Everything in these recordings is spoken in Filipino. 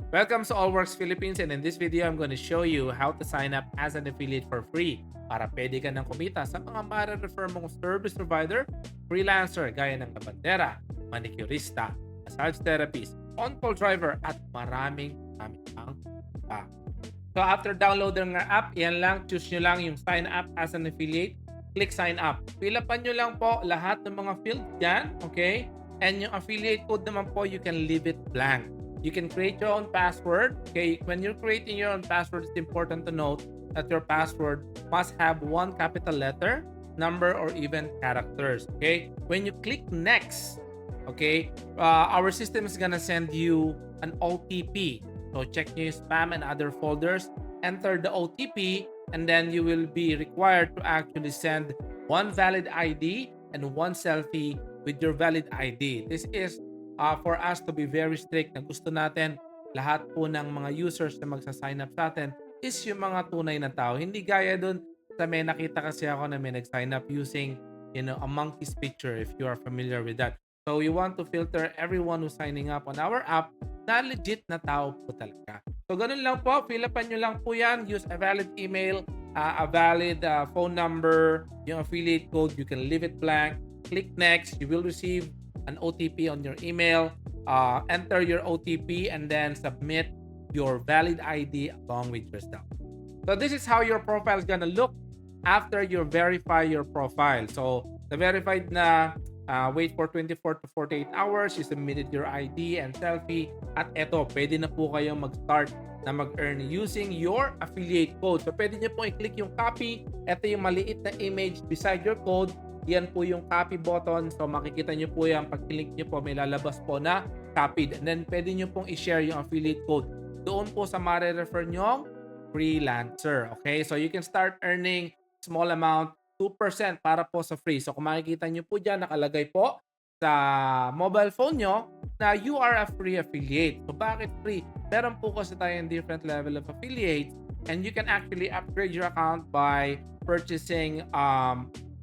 Welcome to Allworks Philippines, and in this video, I'm going to show you how to sign up as an affiliate for free para pwede ka nang kumita sa mga mare-refer mong service provider, freelancer gaya ng labandera, manicurista, massage therapist, on-call driver, at maraming pang iba. So after downloading ng app, yan lang, choose nyo lang yung sign up as an affiliate. Click sign up. Fill upan nyo lang po lahat ng mga fields dyan, okay? And yung affiliate code naman po, you can leave it blank. You can create your own password. Okay, when you're creating your own password, it's important to note that your password must have one capital letter, number, or even characters. Okay, when you click next, okay, our system is gonna send you an OTP. So check your spam and other folders. Enter the OTP, and then you will be required to actually send one valid ID and one selfie with your valid ID. This is for us to be very strict na gusto natin lahat po ng mga users na magsa-sign up sa atin is yung mga tunay na tao. Hindi gaya dun sa may nakita kasi ako na may nag-sign up using a monkey's picture, if you are familiar with that. So we want to filter everyone who's signing up on our app na legit na tao po talaga. So ganun lang po, fill upan nyo lang po yan. Use a valid email, a valid phone number, yung affiliate code, you can leave it blank. Click next, you will receive an OTP on your email. Enter your OTP and then submit your valid ID along with yourself. So this is how your profile is gonna look after you verify your profile. So the verified na wait for 24 to 48 hours, you submitted your ID and selfie, at eto, pwede na po kayong mag-start na mag-earn using your affiliate code. So pwede nyo po i-click yung copy. Ito yung maliit na image beside your code. Yan po yung copy button. So makikita nyo po yan. Pag click nyo po, may lalabas po na copied. And then pwede nyo pong i-share yung affiliate code doon po sa mare-refer nyong freelancer. Okay? So you can start earning small amount, 2% para po sa free. So kung makikita nyo po dyan, nakalagay po sa mobile phone nyo na you are a free affiliate. So bakit free? Meron po kasi tayong different level of affiliates, and you can actually upgrade your account by purchasing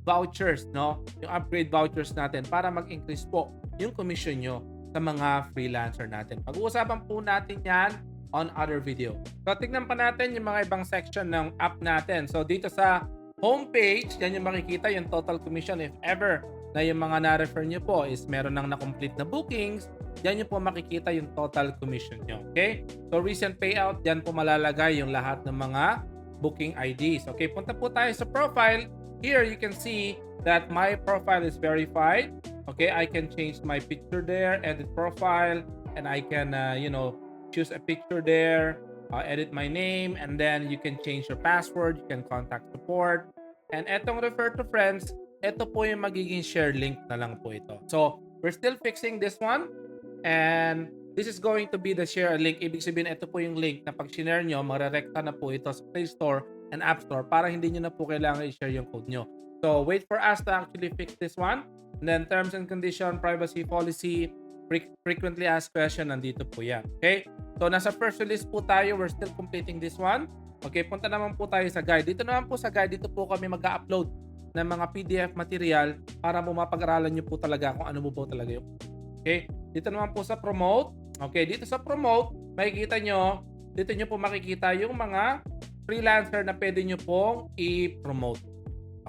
vouchers, no? Yung upgrade vouchers natin para mag-increase po yung commission nyo sa mga freelancer natin. Pag-uusapan po natin yan on other video. So tignan pa natin yung mga ibang section ng app natin. So dito sa homepage, yan yung makikita yung total commission if ever na yung mga na-refer nyo po is meron nang na-complete na bookings, yan yung po makikita yung total commission nyo. Okay? So recent payout, yan po malalagay yung lahat ng mga booking IDs. Okay, punta po tayo sa profile. Here you can see that my profile is verified. Okay, I can change my picture there, edit profile, and I can choose a picture there, edit my name, and then you can change your password, you can contact support. And etong refer to friends, ito po yung magiging share link na lang po ito. So we're still fixing this one, and this is going to be the share link. Ibig sabihin, ito po yung link na pag share nyo, marerekta na po ito sa Play Store and App Store para hindi nyo na po kailangan i-share yung code nyo. So wait for us to actually fix this one. And then terms and condition, privacy policy, frequently asked question, nandito po yan. Okay? So nasa first release po tayo. We're still completing this one. Okay, punta naman po tayo sa guide. Dito naman po sa guide, dito po kami mag-upload ng mga PDF material para mo mapag-aralan nyo po talaga kung ano mo po talaga yung. Okay? Dito naman po sa promote. Okay, dito sa promote, makikita nyo, dito nyo po makikita yung mga freelancer na pwede nyo pong i-promote.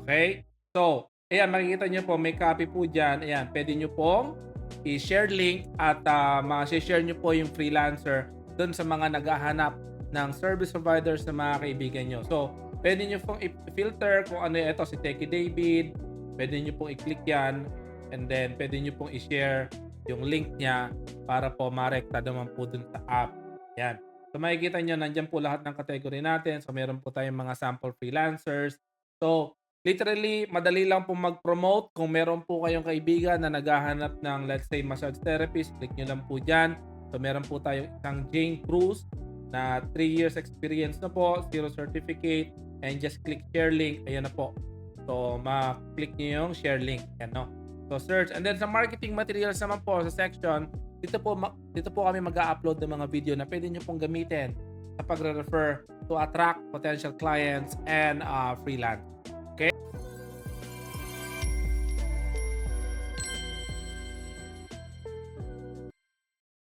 Okay? So, ayan, makikita nyo po, may copy po dyan. Ayan, pwede nyo pong i-share link at ma-share nyo po yung freelancer doon sa mga naghahanap ng service providers na mga kaibigan nyo. So, pwede nyo pong i-filter kung ano ito, si Techie David. Pwede nyo pong i-click yan. And then, pwede nyo pong i-share yung link niya para po ma-rekta naman po dun sa app. Yan. So, makikita nyo, nandyan po lahat ng category natin. So, meron po tayong mga sample freelancers. So, literally, madali lang po mag-promote. Kung meron po kayong kaibigan na naghahanap ng, let's say, massage therapist, click nyo lang po dyan. So, meron po tayong isang Jane Cruz na 3 years experience na po, 0 certificate, and just click share link. Ayan na po. So, ma-click nyo yung share link. Yan, no? So, search. And then, sa marketing materials naman po, sa section, dito po kami mag-upload ng mga video na pwede nyo pong gamitin sa pagre-refer to attract potential clients and freelance.